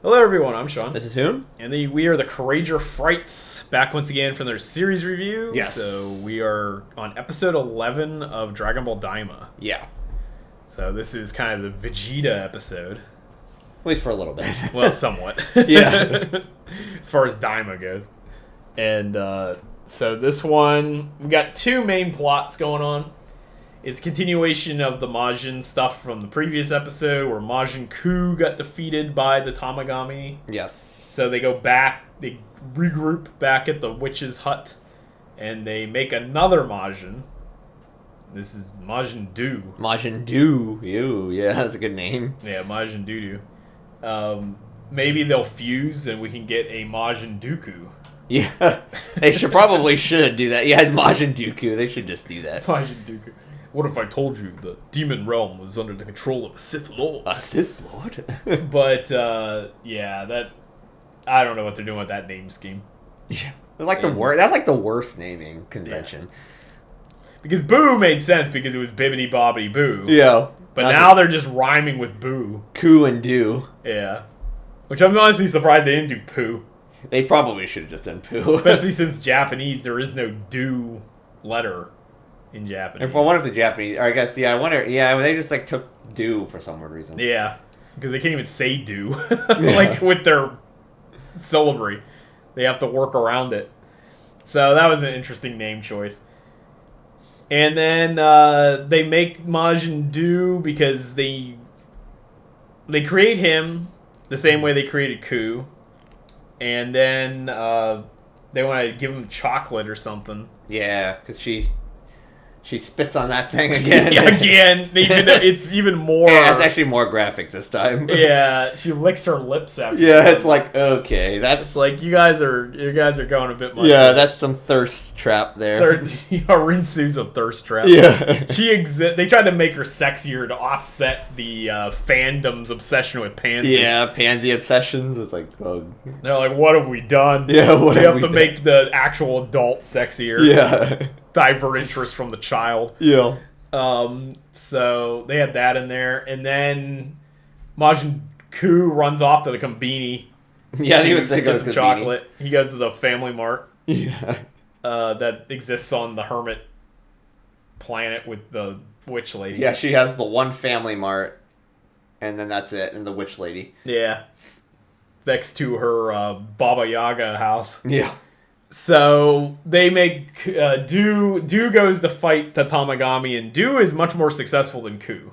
Hello everyone, I'm Sean. This is Hoon. And we are the Courageour Frights, back once again from their series review. Yes. So we are on episode 11 of Dragon Ball Daima. Yeah. So this is kind of the Vegeta episode. At least for a little bit. Well, somewhat. Yeah. As far as Daima goes. And so this one, we got two main plots going on. It's continuation of the Majin stuff from the previous episode where Majin Ku got defeated by the Tamagami. Yes. So they go back, they regroup back at the witch's hut, and they make another Majin. This is Majin Du. Majin Du. Ew, yeah, that's a good name. Yeah, Majin Dudu. Maybe they'll fuse and we can get a Majin Dooku. Yeah, they probably should do that. Yeah, Majin Dooku. They should just do that. Majin Dooku. What if I told you the demon realm was under the control of a Sith Lord? A Sith Lord? But, yeah, that... I don't know what they're doing with that name scheme. Yeah. It's like the worst. That's like the worst naming convention. Yeah. Because Boo made sense because it was Bibbidi Bobbidi Boo. Yeah. But now they're just rhyming with Boo. Ku and Do. Yeah. Which I'm honestly surprised they didn't do Poo. They probably should have just done Poo. Especially since Japanese, there is no do letter in Japanese. If I wonder if the Japanese, or I guess, yeah, I wonder, yeah, they just like took Do for some weird reason. Yeah. Because they can't even say do. Like with their syllabary. They have to work around it. So that was an interesting name choice. And then they make Majin Du because they create him the same way they created Ku. And then they want to give him chocolate or something. Yeah, because she spits on that thing again. Yeah, again. It's even more... Yeah, it's actually more graphic this time. Yeah, she licks her lips after. Yeah, it's like, okay, that's... It's like, you guys are going a bit much. Yeah, that's some thirst trap there. Rinsu's a thirst trap. Yeah. They tried to make her sexier to offset the fandom's obsession with Pansy. Yeah, Pansy obsessions. It's like, oh. They're like, what have we done? Yeah, what have we done? We have to make the actual adult sexier. Yeah. Divert interest from the child. Yeah. So they had that in there, and then Majin Ku runs off to the Konbini. Yeah, he was taking some chocolate. He goes to the Family Mart. Yeah. That exists on the Hermit planet with the Witch Lady. Yeah, she has the one Family Mart, and then that's it, and the Witch Lady. Yeah. Next to her Baba Yaga house. Yeah. So they make Do goes to fight the Tamagami, and Do is much more successful than Ku.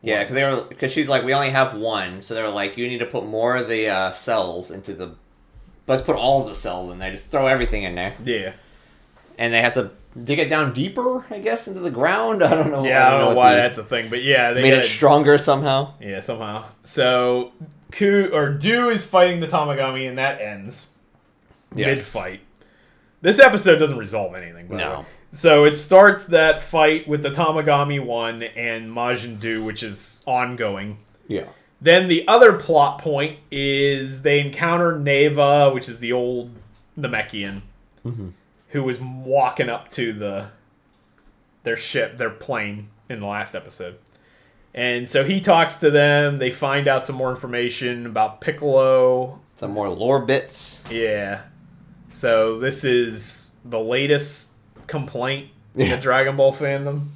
Yeah, because she's like, we only have one, so they're like, you need to put more of the cells into the. Let's put all of the cells in there. Just throw everything in there. Yeah, and they have to dig it down deeper, I guess, into the ground. I don't know. Yeah, I don't know why that's a thing, but yeah, they made it stronger somehow. Yeah, somehow. So Do is fighting the Tamagami, and that ends mid-fight. This episode doesn't resolve anything, by the way. So it starts that fight with the Tamagami 1 and Majin Du, which is ongoing. Yeah. Then the other plot point is they encounter Neva, which is the old Namekian, who was walking up to their plane in the last episode. And so he talks to them. They find out some more information about Piccolo. Some more lore bits. Yeah. So this is the latest complaint in the Dragon Ball fandom.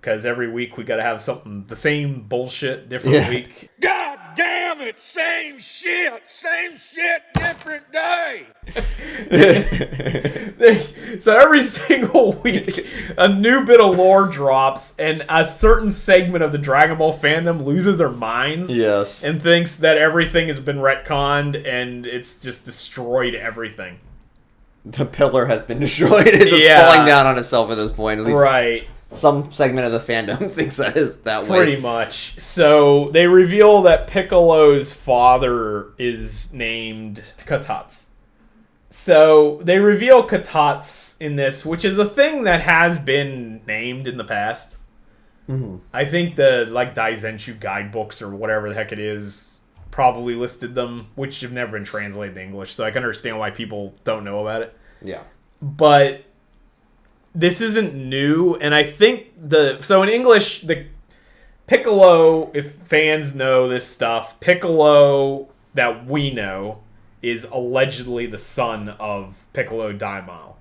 Because every week we got to have something, the same bullshit, different week. God damn it! Same shit, different day. So every single week, a new bit of lore drops, and a certain segment of the Dragon Ball fandom loses their minds. Yes. And thinks that everything has been retconned, and it's just destroyed everything. The pillar has been destroyed. It's falling down on itself at this point. At least right. Some segment of the fandom thinks that is that way. Pretty much. So they reveal that Piccolo's father is named Katats. So they reveal Katats in this, which is a thing that has been named in the past. Mm-hmm. I think the Daizenshu guidebooks or whatever the heck it is probably listed them, which have never been translated to English, so I can understand why people don't know about it. Yeah. But this isn't new, and I think so in English, Piccolo, if fans know this stuff, Piccolo that we know is allegedly the son of Piccolo Daima,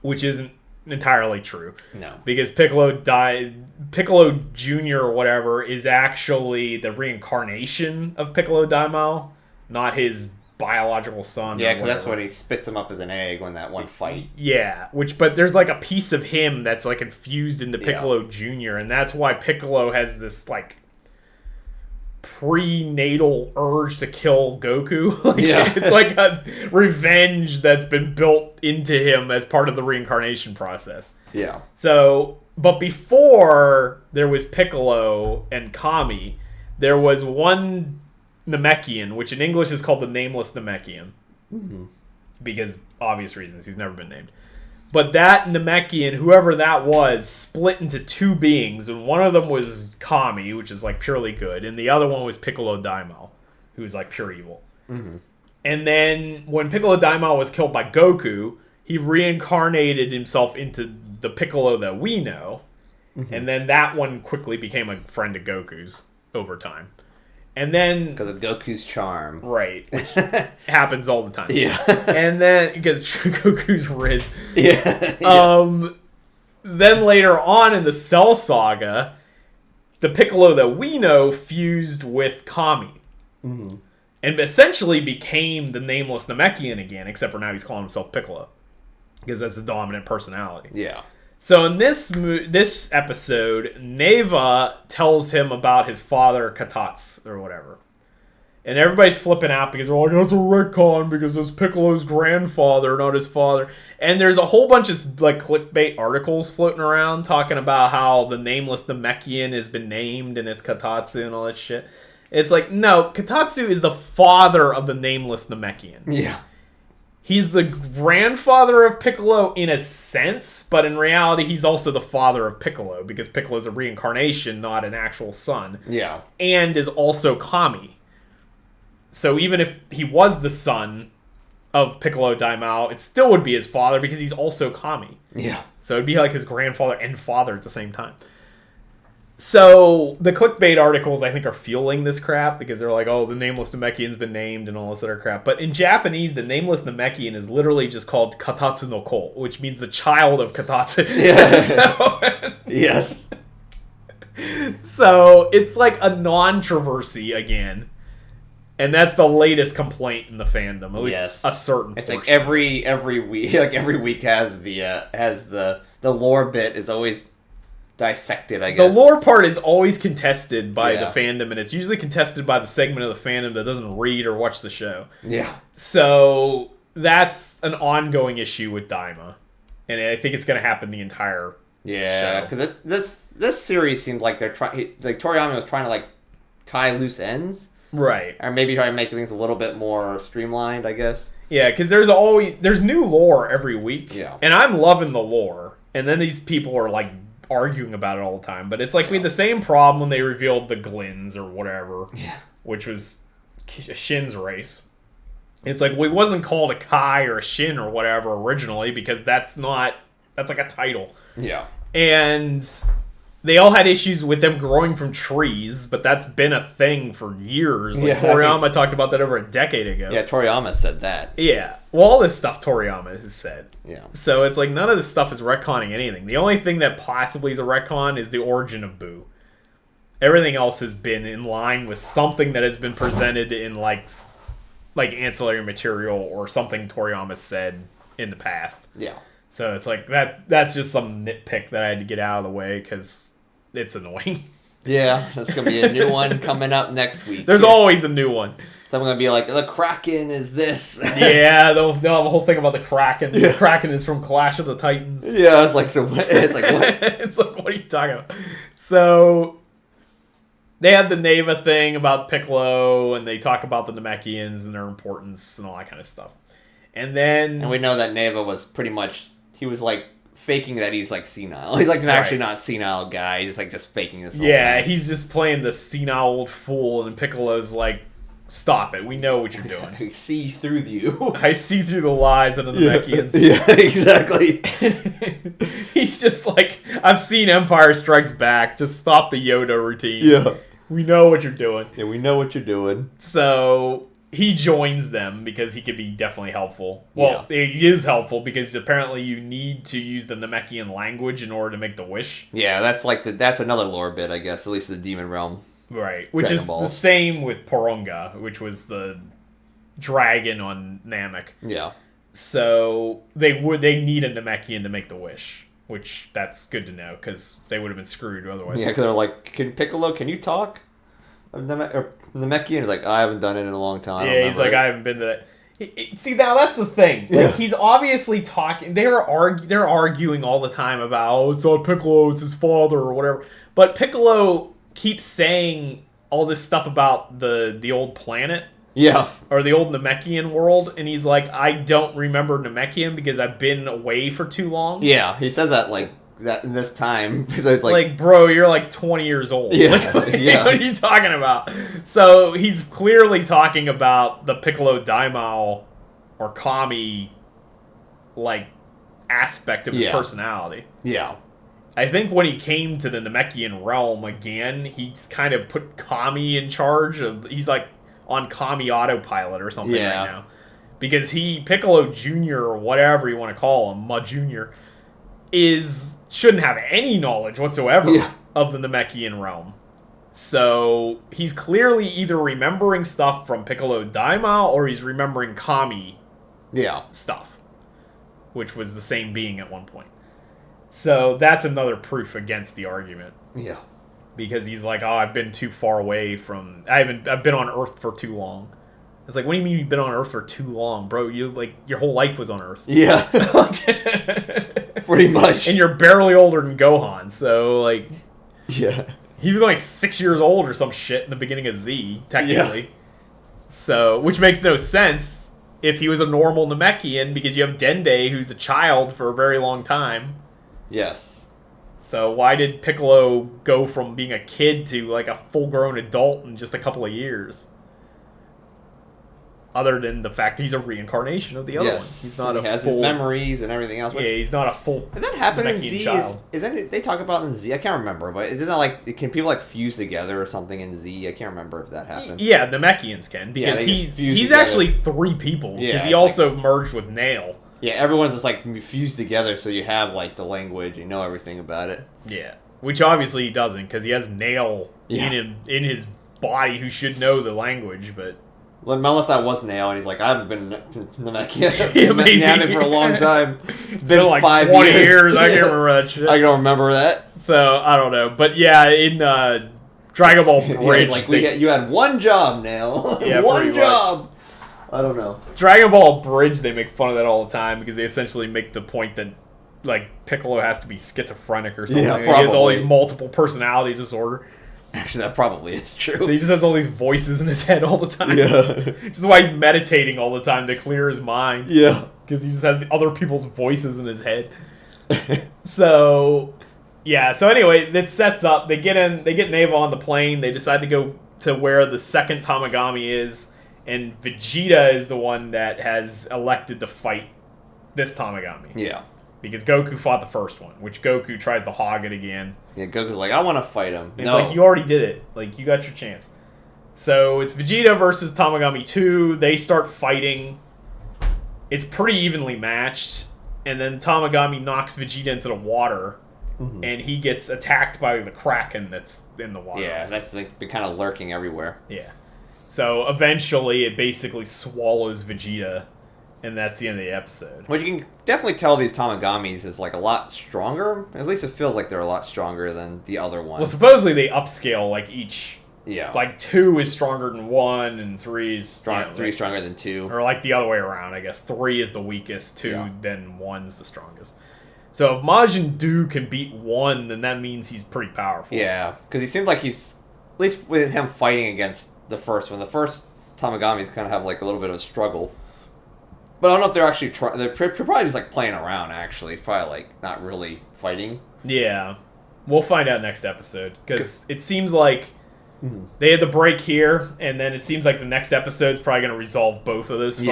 which isn't entirely true. No. Because Piccolo Jr. or whatever is actually the reincarnation of Piccolo Daima, not his biological son. Yeah, because that's what he spits him up as an egg when that one fight. Yeah, but there's like a piece of him that's like infused into Piccolo Jr., and that's why Piccolo has this like prenatal urge to kill Goku. It's like a revenge that's been built into him as part of the reincarnation process. Yeah. So, but before there was Piccolo and Kami, there was one Namekian, which in English is called the Nameless Namekian. Mm-hmm. Because obvious reasons, he's never been named. But that Namekian, whoever that was, split into two beings, and one of them was Kami, which is like purely good, and the other one was Piccolo Daima, who's like pure evil. Mm-hmm. And then when Piccolo Daima was killed by Goku, he reincarnated himself into the Piccolo that we know, and then that one quickly became a friend of Goku's over time. And then... because of Goku's charm. Right. Which happens all the time. Yeah. And then... because Goku's Riz. Yeah. Then later on in the Cell Saga, the Piccolo that we know fused with Kami. Mm-hmm. And essentially became the Nameless Namekian again, except for now he's calling himself Piccolo. Because that's the dominant personality. Yeah. So in this episode, Neva tells him about his father, Katats, or whatever. And everybody's flipping out because they're like, that's a retcon because it's Piccolo's grandfather, not his father. And there's a whole bunch of like clickbait articles floating around talking about how the Nameless Namekian has been named and it's Katatsu and all that shit. It's like, no, Katatsu is the father of the Nameless Namekian. Yeah. He's the grandfather of Piccolo in a sense, but in reality, he's also the father of Piccolo because Piccolo is a reincarnation, not an actual son. Yeah. And is also Kami. So even if he was the son of Piccolo Daimao, it still would be his father because he's also Kami. Yeah. So it'd be like his grandfather and father at the same time. So the clickbait articles, I think, are fueling this crap because they're like, oh, the Nameless Namekian's been named and all this other crap. But in Japanese, the Nameless Namekian is literally just called Katatsu no Ko, which means the child of Katatsu. Yes. Yes. So it's like a non-traversy again. And that's the latest complaint in the fandom. At least a certain It's portion. like every week, every week has the lore bit is always dissected, I guess. The lore part is always contested by the fandom, and it's usually contested by the segment of the fandom that doesn't read or watch the show. Yeah. So that's an ongoing issue with Daima, and I think it's going to happen the entire show. Because this series seems like they're trying, like Toriyama was trying to like tie loose ends, right? Or maybe try to make things a little bit more streamlined, I guess. Yeah, because there's new lore every week, and I'm loving the lore, and then these people are like arguing about it all the time, but it's like we had the same problem when they revealed the Glins or whatever, which was Shin's race. It's like, well, it wasn't called a Kai or a Shin or whatever originally because that's like a title. Yeah. And they all had issues with them growing from trees, but that's been a thing for years. Like Toriyama talked about that over a decade ago. Yeah, Toriyama said that. Yeah. Well, all this stuff Toriyama has said. Yeah. So it's like none of this stuff is retconning anything. The only thing that possibly is a retcon is the origin of Boo. Everything else has been in line with something that has been presented in like ancillary material or something Toriyama said in the past. Yeah. So it's like that's just some nitpick that I had to get out of the way because it's annoying. Yeah, there's going to be a new one coming up next week. There's always a new one. So I'm going to be like, the Kraken is this. Yeah, they'll have a whole thing about the Kraken. The Kraken is from Clash of the Titans. Yeah, it's like, so what? It's like, what? It's like, what are you talking about? So they had the Neva thing about Piccolo, and they talk about the Namekians and their importance and all that kind of stuff. And then... And we know that Neva was pretty much... He was like faking that he's like senile. He's like actually not a senile guy. He's like just faking this whole time. He's just playing the senile old fool, and Piccolo's like Stop it. We know what you're doing. I see through you. I see through the lies of the Namekians. Yeah, exactly. He's just like, I've seen Empire Strikes Back. Just stop the Yoda routine. Yeah. We know what you're doing. Yeah, we know what you're doing. So he joins them because he could be definitely helpful. Well, he is helpful because apparently you need to use the Namekian language in order to make the wish. Yeah, that's another lore bit, I guess, at least in the Demon Realm. Right, which is the same with Porunga, which was the dragon on Namek. Yeah. So they need a Namekian to make the wish, which that's good to know because they would have been screwed otherwise. Yeah, because they're like, Piccolo, can you talk? Namekian is like, I haven't done it in a long time. Yeah, he's like, I haven't been to that. See, now that's the thing. Like, he's obviously talking. They're arguing all the time about, oh, it's not Piccolo, it's his father or whatever. But Piccolo keeps saying all this stuff about the old planet. Yeah. Or the old Namekian world, and he's like, I don't remember Namekian because I've been away for too long. Yeah, he says that like that in this time. So it's like, bro, you're like 20 years old. Yeah, like, what are you talking about? So he's clearly talking about the Piccolo Daima or Kami like aspect of his personality. Yeah. I think when he came to the Namekian realm again, he's kind of put Kami in charge of. He's like on Kami autopilot or something right now, because Piccolo Jr. or whatever you want to call him, Ma Jr. shouldn't have any knowledge whatsoever of the Namekian realm. So he's clearly either remembering stuff from Piccolo Daima or he's remembering Kami stuff, which was the same being at one point. So that's another proof against the argument. Yeah. Because he's like, oh, I've been too far away from... I've been on Earth for too long. It's like, what do you mean you've been on Earth for too long, bro? Your whole life was on Earth. Yeah. Pretty much. And you're barely older than Gohan, so, like... Yeah. He was only 6 years old or some shit in the beginning of Z, technically. Yeah. So, which makes no sense if he was a normal Namekian, because you have Dende, who's a child for a very long time. Yes. So why did Piccolo go from being a kid to like a full-grown adult in just a couple of years? Other than the fact that he's a reincarnation of the other one. He's not he has his memories and everything else. Yeah, he's not a full. Does that happen in Z? Isn't it, they talk about in Z? I can't remember, but isn't that like, can people like fuse together or something in Z? I can't remember if that happened. Yeah, the Namekians can, because he's actually 3 people, because he also merged with Nail. Yeah, everyone's just like fused together, so you have like the language, you know everything about it. Yeah, which obviously he doesn't, because he has Nail in his body who should know the language, but. Unless that was Nail, and he's like, I haven't been Namekian for a long time. It's been like 20 years. I can't remember that shit. I don't remember that. So I don't know, but yeah, in Dragon Ball Bridge, like you had one job, Nail. Yeah, one job. I don't know. Dragon Ball Bridge, they make fun of that all the time because they essentially make the point that like Piccolo has to be schizophrenic or something. Yeah, he has all these multiple personality disorder. Actually, that probably is true. So he just has all these voices in his head all the time. Yeah. Which is why he's meditating all the time to clear his mind. Yeah. Because he just has other people's voices in his head. So, yeah. So anyway, that sets up. They get Neva on the plane. They decide to go to where the second Tamagami is. And Vegeta is the one that has elected to fight this Tamagami. Yeah. Because Goku fought the first one, which Goku tries to hog it again. Yeah, Goku's like, I want to fight him. It's like, you already did it. Like, you got your chance. So, it's Vegeta versus Tamagami 2. They start fighting. It's pretty evenly matched. And then Tamagami knocks Vegeta into the water. Mm-hmm. And he gets attacked by the Kraken that's in the water. Yeah, that's like, been kind of lurking everywhere. Yeah. So, eventually, it basically swallows Vegeta. And that's the end of the episode. What you can definitely tell these Tamagamis is like a lot stronger. At least it feels like they're a lot stronger than the other one. Well, supposedly they upscale like each. Yeah. Like 2 is stronger than 1, and 3 is stronger than 2. Or like the other way around, I guess. 3 is the weakest, 2 then 1's the strongest. So if Majin Buu can beat 1, then that means he's pretty powerful. Yeah, because he seems like he's, at least with him fighting against the first one. The first Tamagamis kind of have like a little bit of a struggle. But I don't know if they're actually they're probably just like playing around, actually. It's probably like not really fighting. Yeah. We'll find out next episode. Because it seems like They had the break here, and then it seems like the next episode's probably going to resolve both of those fights.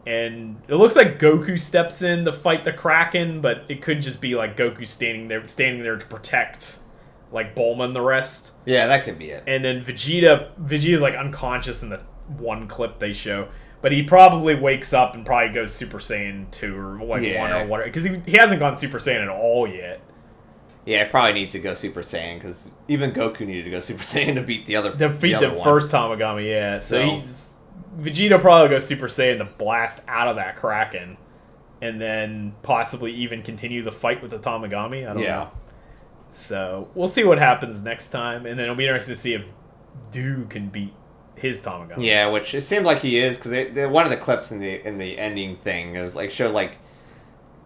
Yeah. And it looks like Goku steps in to fight the Kraken, but it could just be like Goku standing there to protect like Bulma and the rest. Yeah, that could be it. And then Vegeta's like unconscious in the one clip they show, but he probably wakes up and probably goes Super Saiyan 2 or like 1 or whatever, because he hasn't gone Super Saiyan at all yet. Yeah, it probably needs to go Super Saiyan, because even Goku needed to go Super Saiyan to beat the other To beat the one. first Tamagami, yeah. So Vegeta probably goes Super Saiyan to blast out of that Kraken, and then possibly even continue the fight with the Tamagami. I don't know. So we'll see what happens next time, and then it'll be interesting to see if Do can beat his Tamagami. Yeah, which it seems like he is, because one of the clips in the ending thing is like showed like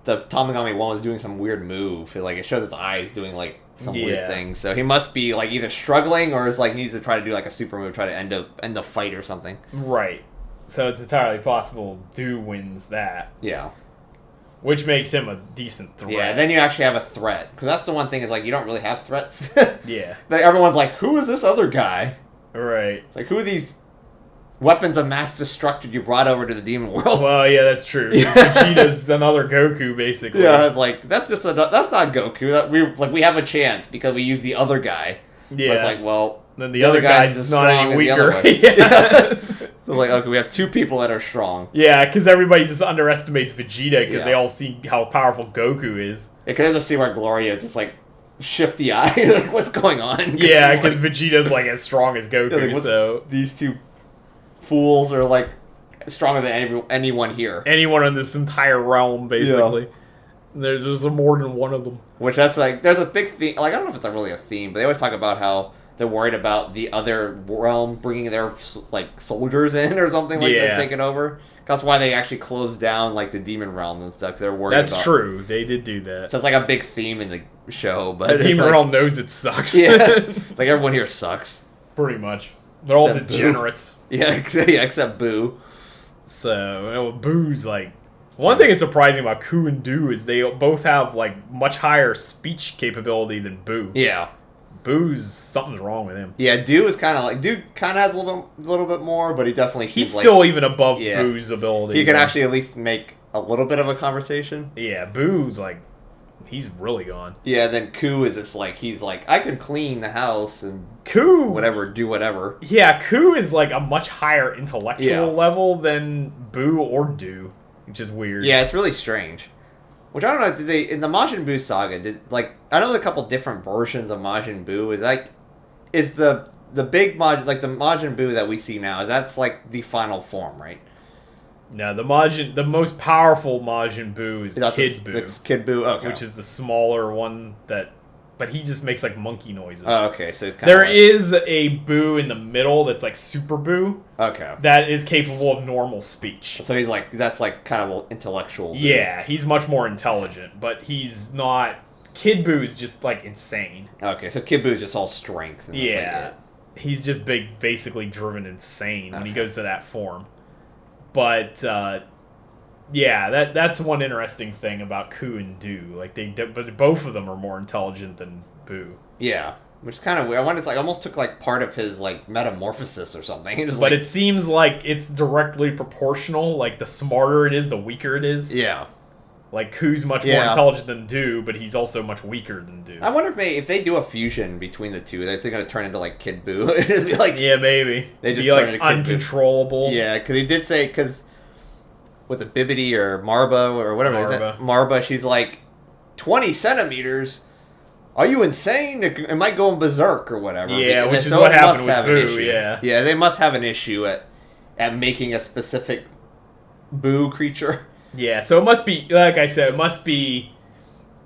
the Tamagami one was doing some weird move. It shows his eyes doing like some weird thing. So he must be like either struggling or is like he needs to try to do like a super move, try to end the fight or something. Right. So it's entirely possible Do wins that. Yeah. Which makes him a decent threat. Yeah, then you actually have a threat. Because that's the one thing is like you don't really have threats. Yeah. Like everyone's like, who is this other guy? Right. Like who are these weapons of mass destruction you brought over to the demon world? Well, yeah, that's true. Vegeta's another Goku, basically. Yeah, it's like that's not Goku. We have a chance because we use the other guy. Yeah. But it's like, well, then the other guy's as not strong any as the other weaker. one. Yeah. So like, okay, we have two people that are strong. Yeah, because everybody just underestimates Vegeta because Yeah. they all see how powerful Goku is. Because there's a scene where Gloria is just like shifty eyes, like what's going on? Yeah, because Vegeta's like as strong as Goku, like, so these two fools are like stronger than anyone here. anyone in this entire realm, basically. There's just more than one of them. Which that's like, there's a big theme. Like I don't know if it's really a theme, but they always talk about how they're worried about the other realm bringing their like soldiers in or something like that, taking over. That's why they actually closed down like the demon realm and stuff. 'Cause they're worried. That's about true. They did do that. So it's like a big theme in the show, but The demon like, realm knows it sucks. Yeah, like everyone here sucks. Pretty much. They're all Except Boo. degenerates. Yeah, except Boo. So, Boo's like... One thing that's surprising about Ku and Do is they both have like much higher speech capability than Boo. Yeah. Boo's... something's wrong with him. Yeah, Do is kind of like... Do kind of has a little bit more, but he definitely seems He's still even above Yeah. Boo's ability. He can actually at least make a little bit of a conversation. Yeah, Boo's like... He's really gone. Yeah, then Ku is just like... He's like, I can clean the house and... Ku... do whatever. Yeah, Ku is like a much higher intellectual Yeah. level than Boo or Do. Which is weird. Yeah, it's really strange. Which I don't know, did they... In the Majin Buu saga, I know there's a couple different versions of Majin Buu. Is the big Majin... Like, the Majin Buu that we see now, that's like the final form, right? No, the most powerful Majin Buu is Not Kid the Buu. Kid Buu, okay. Which is the smaller one that... But he just makes like monkey noises. Oh, okay, so he's kind There of is a Buu in the middle that's like Super Buu. Okay. That is capable of normal speech. So he's like... That's like kind of intellectual. Buu. Yeah, he's much more intelligent, but he's not... Kid Buu is just like insane. Okay, so Kid Buu is just all strength. And Yeah. that's like it. He's just basically driven insane when he goes to that form. But, yeah, that's one interesting thing about Ku and Do. Like, but both of them are more intelligent than Buu. Yeah. Which is kind of weird. I wonder, it's like almost took like part of his like metamorphosis or something. It's But like, it seems like it's directly proportional. Like, the smarter it is, the weaker it is. yeah. Like, Ku's much more intelligent than Do, but he's also much weaker than Do. I wonder if they do a fusion between the two, they're going to turn into like Kid Buu. It'd just be like, Yeah, maybe. They just be turn like into Kid Buu. uncontrollable. Yeah, because he did say, was it Bibbidi or Marba or whatever it is? Marba, she's like, 20 centimeters? Are you insane? It might go in berserk or whatever. Yeah, And which so is what it must happened with have an Buu, issue. yeah. Yeah, they must have an issue at making a specific Buu creature. Yeah, so it must be, like I said, it must be,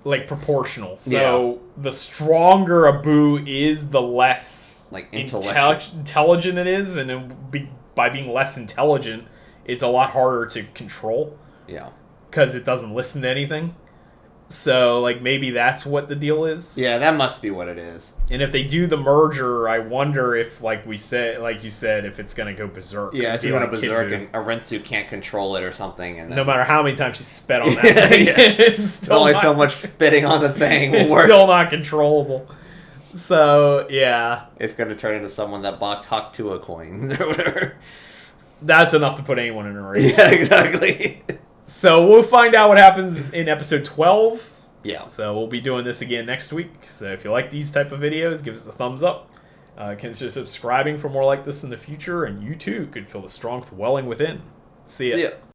like, proportional. So, the stronger a Buu is, the less Like, intelligent it is, and then by being less intelligent, it's a lot harder to control. Yeah. Because it doesn't listen to anything. So, like, maybe that's what the deal is. Yeah, that must be what it is. And if they do the merger, I wonder if, like you said, if it's going to go berserk. Yeah, it's It'd going be to like berserk Kid Buu. and Arensu can't control it or something. And then, No matter how many times she spit on that thing, it's still only not, so much spitting on the thing will it's work. still not controllable. So, yeah. It's going to turn into someone that bought Hawk-Tua coins or whatever. That's enough to put anyone in a rage. Yeah, exactly. So we'll find out what happens in episode 12. Yeah. So we'll be doing this again next week. So if you like these type of videos, give us a thumbs up. Consider subscribing for more like this in the future, and you too could feel the strength welling within. See ya. See ya.